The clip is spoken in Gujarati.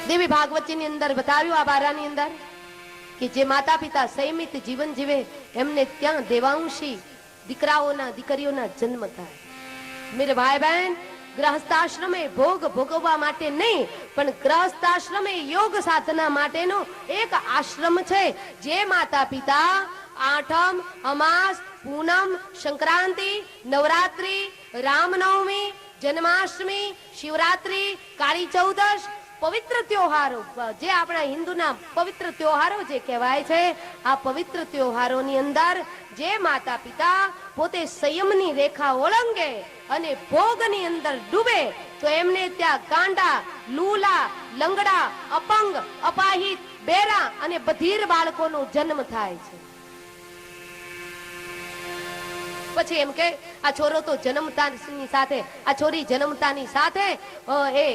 દેવી ભાગવતની અંદર બતાવ્યું આ બારાની અંદર કે જે માતા પિતા સંયમિત જીવન જીવે એમને ત્યાં દેવાંશી દીકરાઓના દીકરીઓના જન્મ થાય. મેરે ભાઈ બહેન, ગ્રહસ્થાશ્રમે ભોગ ભોગવવા માટે નહીં, પણ ગ્રહસ્થાશ્રમે યોગ સાધના માટેનો એક આશ્રમ છે. જે માતા પિતા આઠમ, અમાસ, પૂનમ, સંક્રાંતિ, નવરાત્રી, રામનવમી, જન્માષ્ટમી, શિવરાત્રી, કાળી ચૌદશ, પવિત્ર ત્યોહારો, જે આપણા હિન્દુના પવિત્ર ત્યોહારો જે કહેવાય છે, આ પવિત્ર ત્યોહારોની અંદર જે માતા પિતા પોતે સંયમની રેખા ઓળંગે અને ભોગની અંદર ડૂબે તો એમને ત્યાં ગાંડા, લૂલા, લંગડા, અપંગ, અપાહિત, બેરા અને બધીર બાળકોનો જન્મ થાય છે. પછી એમ કે આ છોરો તો જન્મતાની સાથે, આ છોરી જન્મતાની સાથે એ